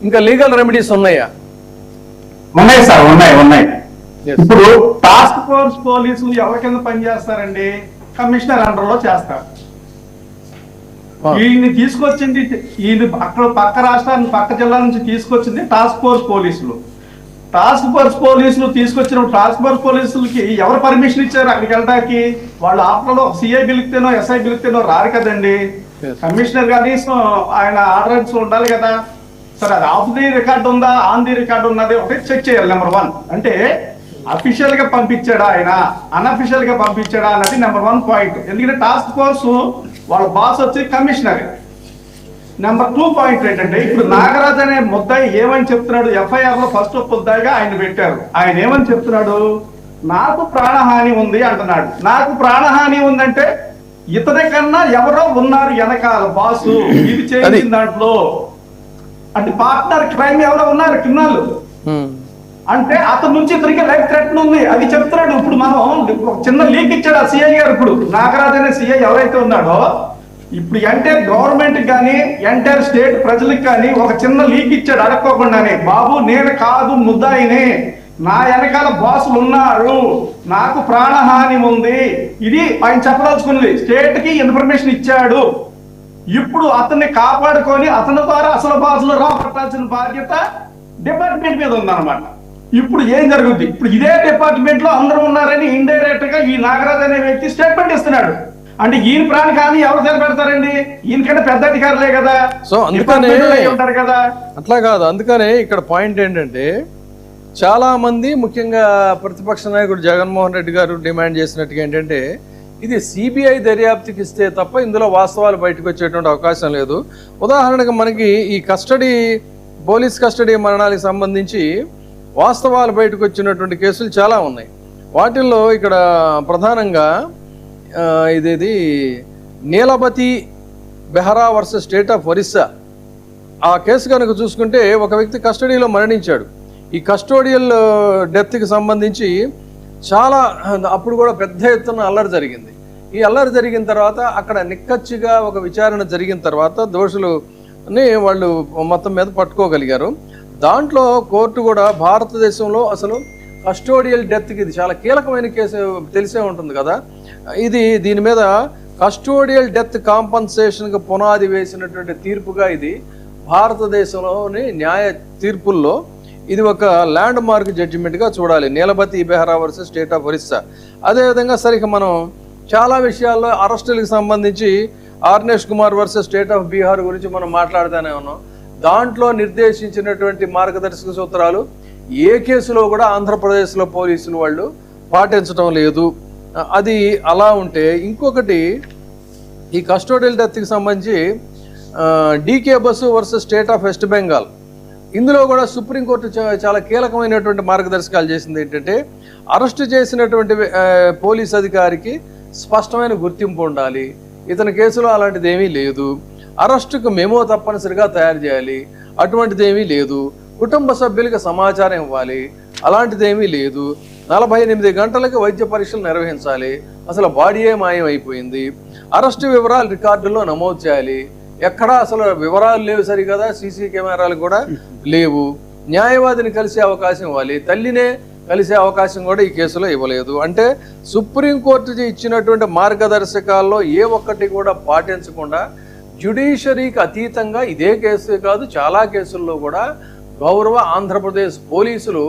ఇంకా legal remedies ఉన్నాయా? ఉన్నాయి సార్, ఉన్నాయి. ఇప్పుడు టాస్క్ ఫోర్స్ పోలీసులు ఎవరి కింద పనిచేస్తారండి? కమిషనర్ అండర్ లో చేస్తారు. వీళ్ళని తీసుకొచ్చింది, వీళ్ళు అక్కడ పక్క రాష్ట్రాన్ని పక్క జిల్లా నుంచి తీసుకొచ్చింది టాస్క్ ఫోర్స్ పోలీసులు. టాస్క్ ఫోర్స్ పోలీసులు తీసుకొచ్చినప్పుడు టాస్క్ ఫోర్స్ పోలీసులకి ఎవరు పర్మిషన్ ఇచ్చారు అక్కడికి వెళ్ళడానికి? వాళ్ళు ఆఫ్టర్లో సిఐ పిలిస్తేనో ఎస్ఐ పిలిస్తేనో రారు కదండి. కమిషనర్ కనీసం ఆయన ఆర్డర్స్ ఉండాలి కదా. సరే, అది ఆఫ్ ది రికార్డ్ ఉందా, ఆన్ ది రికార్డ్ ఉన్నది ఒకటి చెక్ చేయాలి. నెంబర్ 1 అంటే అఫీషియల్ గా పంపించాడా ఆయన, అన్అఫీషియల్ గా పంపించాడా అన్నది నెంబర్ 1 పాయింట్. ఎందుకంటే టాస్క్ ఫోర్స్ వాళ్ళ బాస్ వచ్చి కమిషనర్. నెంబర్ 2 పాయింట్ ఏంటంటే, ఇప్పుడు నాగరాజ్ అనే ముద్దాయి ఏమని చెప్తున్నాడు? ఎఫ్ఐఆర్ లో ఫస్ట్ ముద్దాయిగా ఆయన పెట్టారు. ఆయన ఏమని చెప్తున్నాడు? నాకు ప్రాణహాని ఉంది అంటున్నాడు. నాకు ప్రాణహాని ఉందంటే ఇతని కన్నా ఎవరో ఉన్నారు వెనకాల బాసు ఇది చేసిన దాంట్లో, అంటే పార్ట్నర్ క్రైమ్ ఎవరో ఉన్నారు కిన్నాళ్ళు, అంటే అతని నుంచి ఇతనికి లైఫ్ థ్రెట్ ఉంది అది చెప్తున్నాడు. ఇప్పుడు మనం ఒక చిన్న లీక్ ఇచ్చాడు ఆ సిఐ గారు. ఇప్పుడు నాగరాజ్ అనే సిఐ ఎవరైతే ఉన్నాడో, ఇప్పుడు ఎంటైర్ గవర్నమెంట్ కానీ ఎంటైర్ స్టేట్ ప్రజలకు కానీ ఒక చిన్న లీక్ ఇచ్చాడు అడక్కోకుండానే. బాబు నేను కాదు ముద్దాయినే, నా వెనకాల బాసులు ఉన్నారు, నాకు ప్రాణహాని ఉంది, ఇది ఆయన చెప్పదలుచుకున్నది. స్టేట్ కి ఇన్ఫర్మేషన్ ఇచ్చాడు. ఇప్పుడు అతన్ని కాపాడుకొని అతని ద్వారా అసలు బాసులు రాబట్టాల్సిన బాధ్యత డిపార్ట్మెంట్ మీద ఉందన్నమాట. ఇప్పుడు ఏం జరుగుద్ది? ఇప్పుడు ఇదే డిపార్ట్మెంట్ లో అందరూ ఉన్నారని ఇండైరెక్ట్ గా ఈ నాగరాజ్ అనే వ్యక్తి స్టేట్మెంట్ ఇస్తున్నాడు. అంటే ఈయన ప్రాణి కానీ ఎవరు నిలబెడతారండి? ఈయనకంటే పెద్ద అధికారులే కదా. సో అందుకనే ఉంటారు కదా. అట్లా కాదు. అందుకనే ఇక్కడ పాయింట్ ఏంటంటే, చాలా మంది ముఖ్యంగా ప్రతిపక్ష నాయకుడు జగన్మోహన్ రెడ్డి గారు డిమాండ్ చేసినట్టుగా ఏంటంటే, ఇది సిబిఐ దర్యాప్తుకి ఇస్తే తప్ప ఇందులో వాస్తవాలు బయటకు వచ్చేటువంటి అవకాశం లేదు. ఉదాహరణకు మనకి ఈ పోలీస్ కస్టడీ మరణాలకు సంబంధించి వాస్తవాలు బయటకు వచ్చినటువంటి కేసులు చాలా ఉన్నాయి. వాటిల్లో ఇక్కడ ప్రధానంగా ఇదేది Nilabati Behera versus state of Orissa, ఆ కేసు కనుక చూసుకుంటే ఒక వ్యక్తి కస్టడీలో మరణించాడు. ఈ కస్టోడియల్ డెత్కి సంబంధించి చాలా అప్పుడు కూడా పెద్ద ఎత్తున అల్లరి జరిగింది. ఈ అల్లరి జరిగిన తర్వాత అక్కడ నిక్కచ్చిగా ఒక విచారణ జరిగిన తర్వాత దోషులని వాళ్ళు మొత్తం మీద పట్టుకోగలిగారు. దాంట్లో కోర్టు కూడా భారతదేశంలో అసలు కస్టోడియల్ డెత్కి ఇది చాలా కీలకమైన కేసు, తెలిసే ఉంటుంది కదా. దీని మీద కస్టోడియల్ డెత్ కాంపన్సేషన్కి పునాది వేసినటువంటి తీర్పుగా ఇది భారతదేశంలోని న్యాయ తీర్పుల్లో ఇది ఒక ల్యాండ్ మార్క్ జడ్జిమెంట్గా చూడాలి. Nilabati Behera versus state of Orissa. అదేవిధంగా సరిగ్గా మనం చాలా విషయాల్లో అరెస్టులకు సంబంధించి Arnesh Kumar versus state of Bihar గురించి మనం మాట్లాడుతూనే ఉన్నాం. దాంట్లో నిర్దేశించినటువంటి మార్గదర్శక సూత్రాలు ఏ కేసులో కూడా ఆంధ్రప్రదేశ్లో పోలీసులు వాళ్ళు పాటించడం లేదు. అది అలా ఉంటే, ఇంకొకటి ఈ కస్టోడియల్ డెత్కి సంబంధించి DK Basu versus state of West Bengal, ఇందులో కూడా సుప్రీంకోర్టు చాలా కీలకమైనటువంటి మార్గదర్శకాలు చేసింది. ఏంటంటే, అరెస్టు చేసినటువంటి పోలీస్ అధికారికి స్పష్టమైన గుర్తింపు ఉండాలి. ఇతని కేసులో అలాంటిది ఏమీ లేదు. అరెస్టుకు మెమో తప్పనిసరిగా తయారు చేయాలి, అటువంటిది ఏమీ లేదు. కుటుంబ సభ్యులకు సమాచారం ఇవ్వాలి, అలాంటిది ఏమీ లేదు. 48 గంటలకి వైద్య పరీక్షలు నిర్వహించాలి, అసలు బాడీయే మాయం అయిపోయింది. అరెస్టు వివరాలు రికార్డుల్లో నమోదు చేయాలి, ఎక్కడా అసలు వివరాలు లేవు సరికదా, సీసీ కెమెరాలు కూడా లేవు. న్యాయవాదిని కలిసే అవకాశం ఇవ్వాలి, తల్లినే కలిసే అవకాశం కూడా ఈ కేసులో ఇవ్వలేదు. అంటే సుప్రీంకోర్టు ఇచ్చినటువంటి మార్గదర్శకాల్లో ఏ ఒక్కటి కూడా పాటించకుండా జ్యుడిషియరీకి అతీతంగా ఇదే కేసు కాదు చాలా కేసుల్లో కూడా గౌరవ ఆంధ్రప్రదేశ్ పోలీసులు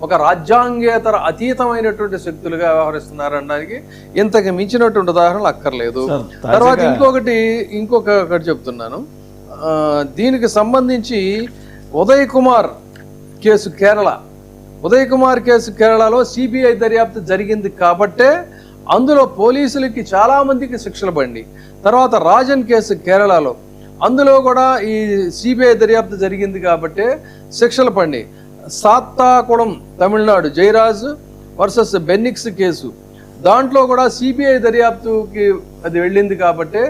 ఒక రాజ్యాంగేతర అతీతమైనటువంటి శక్తులుగా వ్యవహరిస్తున్నారనడానికి ఇంతకు మించినటువంటి ఉదాహరణలు అక్కర్లేదు. తర్వాత ఇంకొకటి చెప్తున్నాను. దీనికి సంబంధించి ఉదయ్ కుమార్ కేసు కేరళలో సిబిఐ దర్యాప్తు జరిగింది కాబట్టే అందులో పోలీసులకి చాలా మందికి శిక్షలు పడి, తర్వాత రాజన్ కేసు కేరళలో అందులో కూడా ఈ సిబిఐ దర్యాప్తు జరిగింది కాబట్టి శిక్షలు పడి, సాత్తాకుళం తమిళనాడు జయరాజ్ వర్సెస్ బెన్నిక్స్ కేసు, దాంట్లో కూడా సిబిఐ దర్యాప్తుకి అది వెళ్ళింది కాబట్టి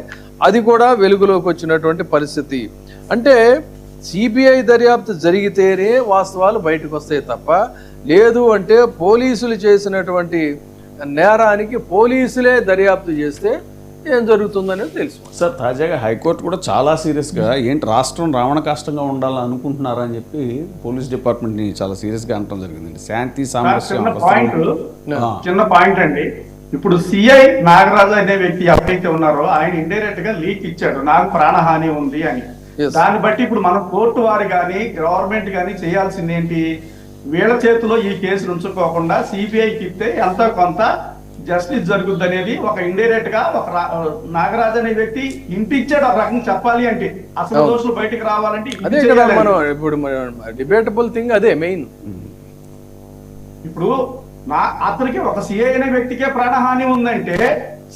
అది కూడా వెలుగులోకి వచ్చినటువంటి పరిస్థితి. అంటే సిబిఐ దర్యాప్తు జరిగితేనే వాస్తవాలు బయటకు వస్తాయి తప్ప, లేదు అంటే పోలీసులు చేసినటువంటి నేరానికి పోలీసులే దర్యాప్తు చేస్తే ఏం జరుగుతుందనేది తెలుసు. సార్ తాజాగా హైకోర్టు కూడా చాలా సీరియస్గా ఏంటి రాష్ట్రం రావణ కష్టంగా ఉండాలని అనుకుంటున్నారా అని చెప్పి పోలీస్ డిపార్ట్మెంట్ని చాలా సీరియస్గా అనడం జరిగిందండి. శాంతి సామరస్యం చిన్న పాయింట్ అండి. ఇప్పుడు సిఐ నాగరాజు అనే వ్యక్తి ఎవరైతే ఉన్నారో ఆయన ఇండైరెక్ట్ గా లీక్ ఇచ్చాడు నాకు ప్రాణహాని ఉంది అని. దాన్ని బట్టి ఇప్పుడు మనం కోర్టు వారు కానీ గవర్నమెంట్ కానీ చేయాల్సింది ఏంటి, వీళ్ళ చేతిలో ఈ కేసులు ఉంచుకోకుండా సిబిఐకి ఇస్తే ఎంతో కొంత జస్టిస్ జరుగుద్ది అనేది ఒక ఇండైరెక్ట్ గా ఒక నాగరాజు అనే వ్యక్తి ఇంటి ఇచ్చాడు ఒక రకంగా చెప్పాలి అంటే. అసలు దోషులు బయటకు రావాలంటే అదే కదా మనం ఇప్పుడు డిబేటబుల్ థింగ్ అదే మెయిన్. ఇప్పుడు అతనికి ఒక సిఐ అనే వ్యక్తికే ప్రాణహాని ఉందంటే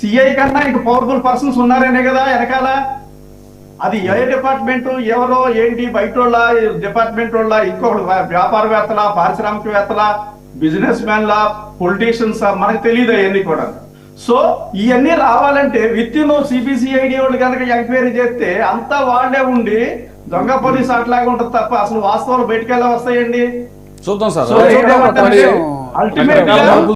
సిఐ కన్నా ఇంక పవర్ఫుల్ పర్సన్స్ ఉన్నారనే కదా వెనకాల. అది ఏ డిపార్ట్మెంట్ ఎవరో ఏంటి బయట వాళ్ళ డిపార్ట్మెంట్ వాళ్ళ ఇంకొకటి వ్యాపారవేత్తల పారిశ్రామికవేత్తల బిజినెస్ మ్యాన్ల పొలిటీషియన్స్ మనకు తెలియదు అవన్నీ కూడా. సో ఇవన్నీ రావాలంటే విత్ ఇన్ సిబిసిఐడి వాళ్ళు కనుక ఎంక్వైరీ చేస్తే అంతా వాళ్ళే ఉండి దొంగ పోలీసు అట్లాగా ఉంటుంది తప్ప అసలు వాస్తవాలు బయటకు ఎలా వస్తాయండి? చూద్దాం సార్. అల్టిమేట్